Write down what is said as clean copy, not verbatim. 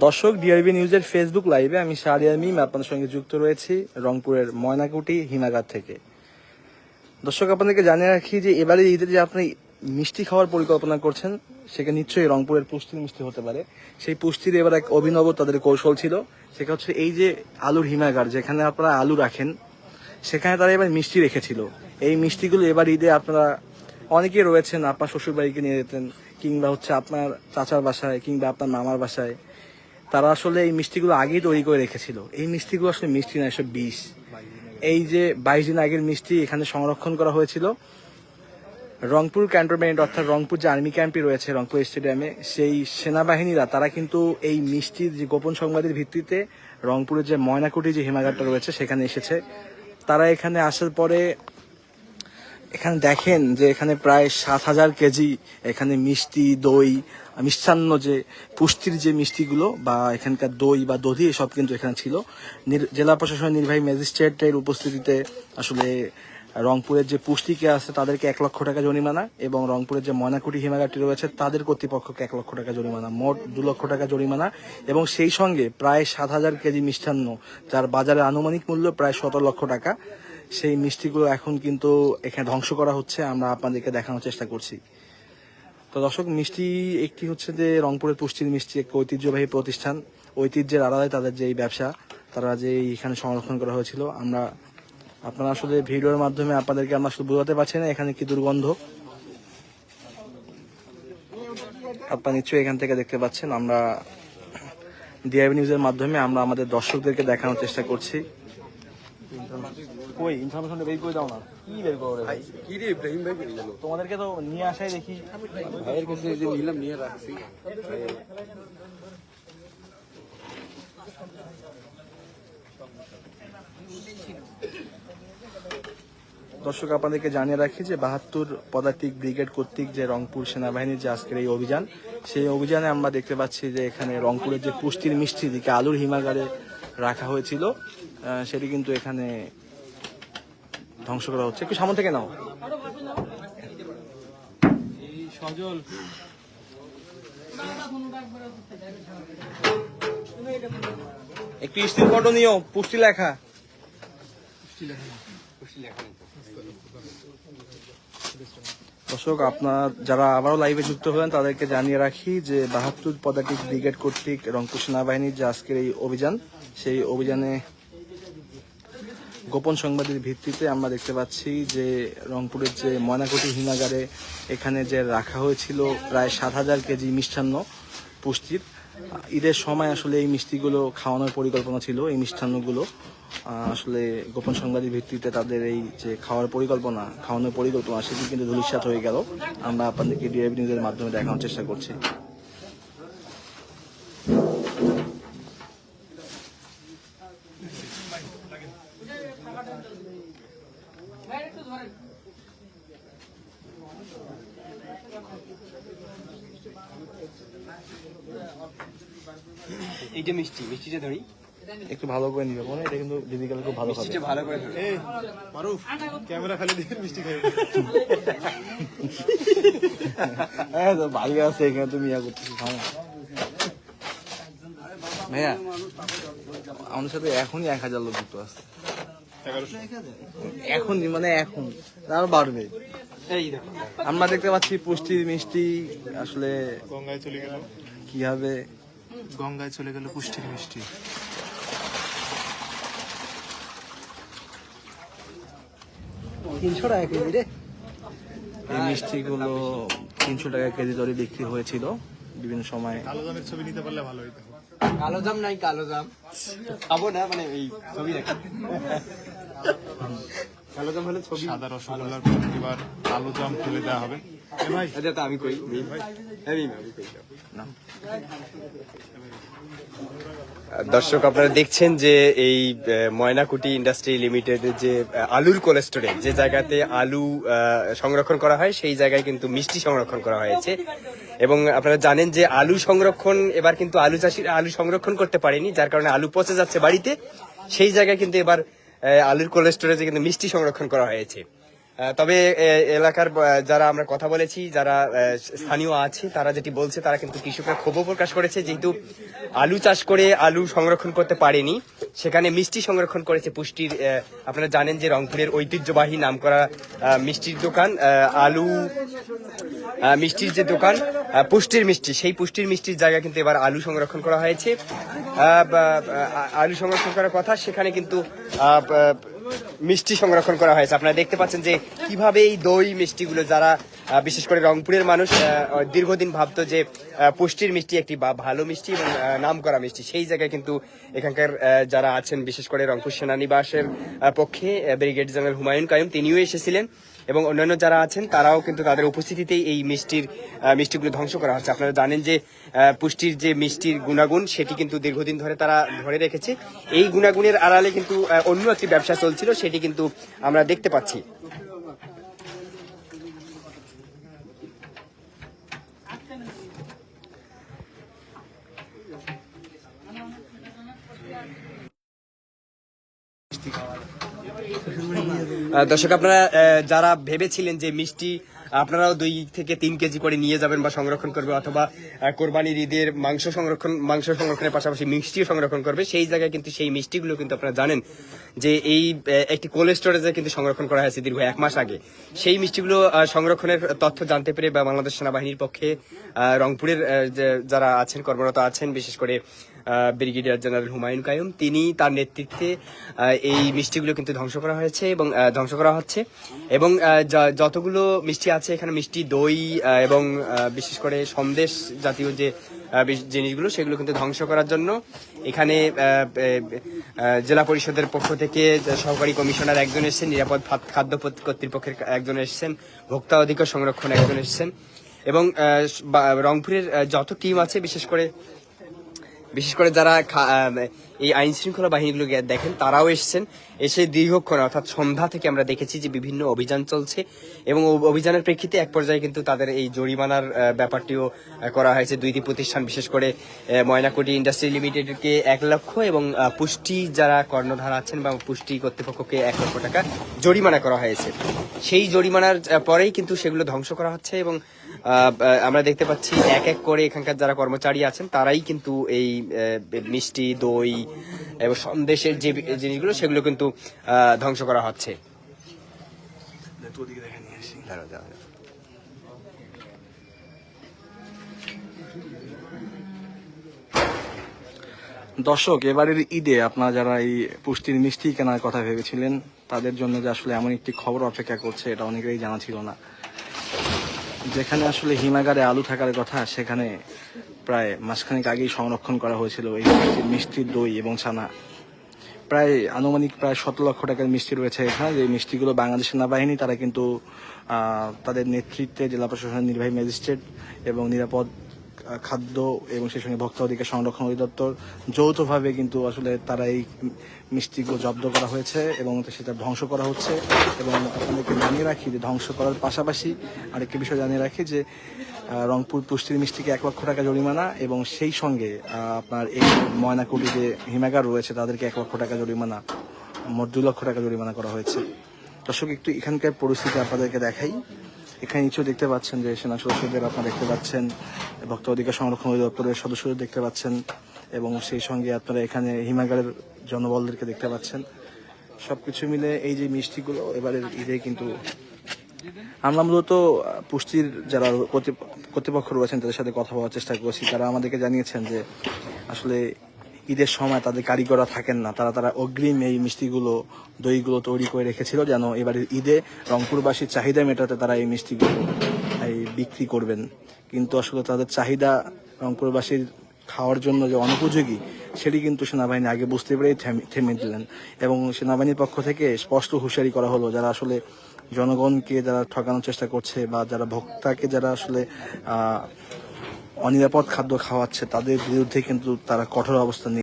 দর্শক, ডিআরবি নিউজের ফেসবুক লাইভে আমি শাহরিয়ার মিম আপনাদের সঙ্গে যুক্ত রয়েছি রংপুরের ময়নাকুটি হিমাগার থেকে। দর্শক, আপনাদেরকে জানিয়ে রাখি যে এবারে ঈদের যে আপনি মিষ্টি খাওয়ার পরিকল্পনা করছেন সেটা নিশ্চয়ই রংপুরের পুষ্টির মিষ্টি হতে পারে। সেই পুষ্টির এবার এক অভিনব তাদের কৌশল ছিল, সেটা হচ্ছে এই যে আলুর হিমাগার যেখানে আপনারা আলু রাখেন সেখানে তারা এবার মিষ্টি রেখেছিল। এই মিষ্টিগুলো এবার ঈদে আপনারা অনেকে রয়েছেন আপনার শ্বশুরবাড়িকে নিয়ে যেতেন, কিংবা হচ্ছে আপনার চাচার বাসায় কিংবা আপনার মামার বাসায়, তারা আসলে এই মিষ্টিগুলো আগেই তৈরি করে রেখেছিল। এই মিষ্টিগুলো আসলে মিষ্টি না, এসব বিষ। এই যে 22 দিন আগের মিষ্টি এখানে সংরক্ষণ করা হয়েছিল রংপুর ক্যান্টনমেন্ট, অর্থাৎ রংপুর যে আর্মি ক্যাম্পটি রয়েছে রংপুর স্টেডিয়ামে, সেই সেনাবাহিনীরা তারা কিন্তু এই মিষ্টির যে গোপন সংবাদের ভিত্তিতে রংপুরের যে ময়নাকুটি যে হিমাগারটা রয়েছে সেখানে এসেছে। তারা এখানে আসার পরে এখানে দেখেন যে এখানে প্রায় 7,000 কেজি এখানে মিষ্টি, দই, মিষ্টান্ন যে পুষ্টির যে মিষ্টিগুলো বা এখানকার দই বা দধি সব কিন্তু এখানে ছিল। জেলা প্রশাসনের নির্বাহী ম্যাজিস্ট্রেটের উপস্থিতিতে আসলে রংপুরের যে পুষ্টিকে আছে তাদেরকে 1 লক্ষ টাকা জরিমানা এবং রংপুরের যে ময়নাকুটি হিমাগারটি রয়েছে তাদের কর্তৃপক্ষকে 1 লক্ষ টাকা জরিমানা, মোট 2 লক্ষ টাকা জরিমানা এবং সেই সঙ্গে প্রায় 7,000 কেজি মিষ্টান্ন, যার বাজারে আনুমানিক মূল্য প্রায় 17 লক্ষ টাকা, সেই মিষ্টিগুলো এখন কিন্তু এখানে ধ্বংস করা হচ্ছে। আমরা আপনাদেরকে দেখানোর চেষ্টা করছি। তো দর্শক, মিষ্টি একটি হচ্ছে যে রংপুরের পুষ্টির মিষ্টি এক ঐতিহ্যবাহী প্রতিষ্ঠান, ঐতিহ্যের আড়ালে তাদের যে এই ব্যবসা, তারা যে এখানে সংরক্ষণ করা হয়েছিল, আপনারা আসলে ভিডিওর মাধ্যমে আপনাদেরকে আমরা আসলে বোঝাতে পারছি না এখানে কি দুর্গন্ধ। আপনারা নিশ্চয়ই এখান থেকে দেখতে পাচ্ছেন। আমরা ডিআরবি নিউজের মাধ্যমে আমরা আমাদের দর্শকদেরকে দেখানোর চেষ্টা করছি। কই ইনফরমেশনটা বের করে দাও না। কি বের করো রে ভাই? কি রে ইব্রাহিম ভাই বেরিয়ে গেল? তোমাদেরকে তো নিয়ে আসাই দেখি ভাইয়ের কাছে যে নিলাম নিয়ে রাখছি। দর্শক, আপনাদেরকে জানিয়ে রাখি যে 72 পদাতিক ব্রিগেড কর্তৃক যে রংপুর সেনাবাহিনীর যে আজকের এই অভিযান, সেই অভিযানে আমরা দেখতে পাচ্ছি যে এখানে রংপুরের যে পুষ্টির মিষ্টি দিকে আলুর হিমাগারে রাখা হয়েছিল সেটি কিন্তু এখানে ধ্বংস করা হচ্ছে। একটু সামনে থেকে নাও। একটু স্টিল ফটো নিও, পুষ্টি লেখা। দর্শক, আপনার যারা আবারও লাইভে যুক্ত হলেন তাদেরকে জানিয়ে রাখি যে 72 পদাতিক ব্রিগেড কর্তৃক রংপুর সেনাবাহিনীর যে আজকের এই অভিযান, সেই অভিযানে গোপন সংবাদের ভিত্তিতে আমরা দেখতে পাচ্ছি যে রংপুরের যে ময়নাকুটি হিমাগারে এখানে যে রাখা হয়েছিল প্রায় 7,000 কেজি মিষ্টান্ন পুষ্টির। ঈদের সময় আসলে এই মিষ্টিগুলো খাওয়ানোর পরিকল্পনা ছিল। এই মিষ্টান্নগুলো আসলে গোপন সংবাদের ভিত্তিতে তাদের এই যে খাওয়ানোর পরিকল্পনা সেটি কিন্তু ধূলিসাৎ হয়ে গেল। আমরা আপনাদেরকে ডিআরবি নিউজের মাধ্যমে দেখানোর চেষ্টা করছি। এইটা মিষ্টিটা ধরি একটু ভালো করে নিবে মনে, এটা কিন্তু ডিজিটাল খুব ভালো খাবে। ভালো করে ধরি। এই মারুফ ক্যামেরা ফেলে দিয়ে মিষ্টি খাই। হ্যাঁ তো ভাই আছে এখানে, তুমি ইয়া করতেছো খাও ভাইয়া। আমাদের সাথে এখনই 1,000 লোক যুক্ত আছে। এখনই মানে এখন আরো বাড়বে। আমরা দেখতে পাচ্ছি পুষ্টির মিষ্টি আসলে গঙ্গায় চলে গেল। কিভাবে গঙ্গায় চলে গেল পুষ্টির মিষ্টি। 300 টাকা কেজি রে। এই মিষ্টিগুলো 300 টাকা কেজি দরে বিক্রি হয়েছিল বিভিন্ন সময়। কালো জামের ছবি নিতে পারলে ভালো হইতো। কালো জাম নাই, কালো জাম খাবো না, মানে এই ছবি রাখি। কালো জাম হলে ছবি। সাদা রসগোল্লার এবার কালো জাম ফেলে দেওয়া হবে। ভাই এটা আমি কই ভাই, আমি কই না। দর্শক, আপনারা দেখছেন যে এই ময়নাকুটি ইন্ডাস্ট্রি লিমিটেডের যে আলুর কোল্ড স্টোরেজ, যে জায়গাতে আলু সংরক্ষণ করা হয় সেই জায়গায় কিন্তু মিষ্টি সংরক্ষণ করা হয়েছে। এবং আপনারা জানেন যে আলু সংরক্ষণ, এবার কিন্তু আলু চাষিরা আলু সংরক্ষণ করতে পারেনি, যার কারণে আলু পচে যাচ্ছে বাড়িতে। সেই জায়গায় কিন্তু এবার আলুর কোল্ড স্টোরেজে কিন্তু মিষ্টি সংরক্ষণ করা হয়েছে। তবে এলাকার যারা আমরা কথা বলেছি, যারা স্থানীয় আছে, তারা যেটি বলছে, তারা কিন্তু কৃষকরা ক্ষোভও প্রকাশ করেছে, যেহেতু আলু চাষ করে আলু সংরক্ষণ করতে পারেনি, সেখানে মিষ্টি সংরক্ষণ করেছে পুষ্টির। আপনারা জানেন যে রংপুরের ঐতিহ্যবাহী নামকরা মিষ্টির দোকান আলু মিষ্টির যে দোকান পুষ্টির মিষ্টি, সেই পুষ্টির মিষ্টির জায়গায় কিন্তু এবার আলু সংরক্ষণ করা হয়েছে। আলু সংরক্ষণ করার কথা, সেখানে কিন্তু মিষ্টি সংরক্ষণ করা হয়েছে। আপনারা দেখতে পাচ্ছেন যে কিভাবে এই দই মিষ্টিগুলো, যারা বিশেষ করে রংপুরের মানুষ দীর্ঘদিন ভাবতো যে পুষ্টির মিষ্টি একটি ভালো মিষ্টি এবং নামকরা মিষ্টি, সেই জায়গায় কিন্তু এখানকার যারা আছেন, বিশেষ করে রংপুর সেনানিবাসের পক্ষে ব্রিগেডিয়ার জেনারেল হুমায়ুন কাইয়ুম, তিনিও এসেছিলেন এবং অন্যান্য যারা আছেন তারাও কিন্তু তাদের উপস্থিতিতেই এই মিষ্টিগুলো ধ্বংস করা হচ্ছে। আপনারা জানেন যে পুষ্টির যে মিষ্টির গুণাগুণ, সেটি কিন্তু দীর্ঘদিন ধরে তারা ধরে রেখেছে। এই গুণাগুণের আড়ালে কিন্তু অন্য একটি ব্যবসা চলছিল, সেটি কিন্তু আমরা দেখতে পাচ্ছি। দর্শক, আপনারা যারা ভেবেছিলেন যে মিষ্টি আপনারাও 2 থেকে 3 কেজি করে নিয়ে যাবেন বা সংরক্ষণ করবে, অথবা কোরবানির ঈদের মাংস সংরক্ষণের পাশাপাশি মিষ্টিও সংরক্ষণ করবে, সেই জায়গায় কিন্তু সেই মিষ্টিগুলো কিন্তু আপনারা জানেন যে এই একটি কোল্ড স্টোরেজে কিন্তু সংরক্ষণ করা হয়েছে দীর্ঘ 1 মাস আগে। সেই মিষ্টিগুলো সংরক্ষণের তথ্য জানতে পেরে বা বাংলাদেশ সেনাবাহিনীর পক্ষে রংপুরের যারা আছেন, কর্মরত আছেন, বিশেষ করে ব্রিগেডিয়ার জেনারেল হুমায়ুন কাইয়ুম, তিনি তার নেতৃত্বে এই মিষ্টিগুলো কিন্তু ধ্বংস করা হয়েছে এবং ধ্বংস করা হচ্ছে। এবং যতগুলো মিষ্টি আছে এখানে, মিষ্টি, দই এবং বিশেষ করে সন্দেশ জাতীয় যে জিনিসগুলো, সেগুলো কিন্তু ধ্বংস করার জন্য এখানে জেলা পরিষদের পক্ষ থেকে সহকারী কমিশনার একজন এসেছেন, নিরাপদ খাদ্য কর্তৃপক্ষের একজন এসেছেন, ভোক্তা অধিকার সংরক্ষণ একজন এসেছেন, এবং রংপুরের যত টিম আছে, বিশেষ করে যারা এই আইন শৃঙ্খলা বাহিনীগুলো দেখেন, তারাও এসে দীর্ঘক্ষণ, অর্থাৎ সন্ধ্যা থেকে আমরা দেখেছি যে বিভিন্ন অভিযান চলছে এবং অভিযানের প্রেক্ষিতে এক পর্যায়ে কিন্তু তাদের এই জরিমানার ব্যাপারটিও করা হয়েছে। 2টি প্রতিষ্ঠান, বিশেষ করে ময়নাকুটি ইন্ডাস্ট্রি লিমিটেডকে 1 লক্ষ এবং পুষ্টি যারা কর্ণধার আছেন বা পুষ্টি কর্তৃপক্ষকে 1 লক্ষ টাকা জরিমানা করা হয়েছে। সেই জরিমানার পরেই কিন্তু সেগুলো ধ্বংস করা হচ্ছে এবং আমরা দেখতে পাচ্ছি এক এক করে এখানকার যারা কর্মচারী আছেন, তারাই কিন্তু এই মিষ্টি, দই এবং সন্দেশের যে জিনিসগুলো, সেগুলো কিন্তু ধ্বংস করা হচ্ছে। দর্শক, এবারের ঈদে আপনারা যারা এই পুষ্টির মিষ্টি কেনার কথা ভেবেছিলেন, তাদের জন্য যে আসলে এমন একটি খবর অপেক্ষা করছে, এটা অনেকেরই জানা ছিল না। যেখানে আসলে হিমাগারে আলু থাকার কথা, সেখানে প্রায় মাসখানেক আগেই সংরক্ষণ করা হয়েছিল এই মিষ্টি, দই এবং ছানা। আনুমানিক 17 লক্ষ টাকার মিষ্টি রয়েছে এখানে। যে মিষ্টিগুলো বাংলাদেশ সেনাবাহিনী, তারা কিন্তু তাদের নেতৃত্বে জেলা প্রশাসনের নির্বাহী ম্যাজিস্ট্রেট এবং নিরাপদ খাদ্য এবং সেই সঙ্গে ভোক্তা অধিকার সংরক্ষণ অধিদপ্তর যৌথভাবে কিন্তু আসলে তারা এই মিষ্টিগুলো জব্দ করা হয়েছে এবং সেটা ধ্বংস করা হচ্ছে। এবং আপনাদেরকে জানিয়ে রাখি যে ধ্বংস করার পাশাপাশি আরেকটি বিষয় জানিয়ে রাখি যে রংপুর পুষ্টির মিষ্টিকে 1 লক্ষ টাকা জরিমানা, এবং সেই সঙ্গে আপনার এই ময়নাকুটি যে হিমাগার রয়েছে, তাদেরকে 1 লক্ষ টাকা জরিমানা, মোট 2 লক্ষ টাকা জরিমানা করা হয়েছে। দর্শক, একটু এখানকার পরিস্থিতি আপনাদেরকে দেখাই। এখানে নিচেও দেখতে পাচ্ছেন যে সেনা সদস্যদের আপনারা দেখতে পাচ্ছেন, ভোক্তা অধিকার সংরক্ষণ অধিদপ্তরের সদস্যদের দেখতে পাচ্ছেন, এবং সেই সঙ্গে আপনারা এখানে হিমাগারের জনবলদেরকে দেখতে পাচ্ছেন। সবকিছু মিলে এই যে মিষ্টিগুলো এবারের ঈদে কিন্তু আমরা মূলত পুষ্টির যারা কর্তৃপক্ষ রয়েছেন, তাদের সাথে কথা বলার চেষ্টা করছি। তারা আমাদেরকে জানিয়েছেন যে আসলে ঈদের সময় তাদের কারিগররা থাকেন না, তারা অগ্রিম এই মিষ্টিগুলো, দইগুলো তৈরি করে রেখেছিল, যেন এবারের ঈদে রংপুরবাসীর চাহিদা মেটাতে তারা এই মিষ্টিগুলো বিক্রি করবেন। কিন্তু আসলে তাদের চাহিদা রংপুরবাসীর খাওয়ার জন্য যে অনুপযোগী, সেটি কিন্তু সেনাবাহিনী আগে বুঝতে পেরেই থেমে দিলেন। এবং সেনাবাহিনীর পক্ষ থেকে স্পষ্ট হুঁশিয়ারি করা হলো, যারা আসলে জনগণকে যারা ঠকানোর চেষ্টা করছে বা যারা ভোক্তাকে যারা আসলে অনিরাপদ খাদ্য খাওয়াচ্ছে, তাদের বিরুদ্ধে কিন্তু তারা কঠোর অবস্থান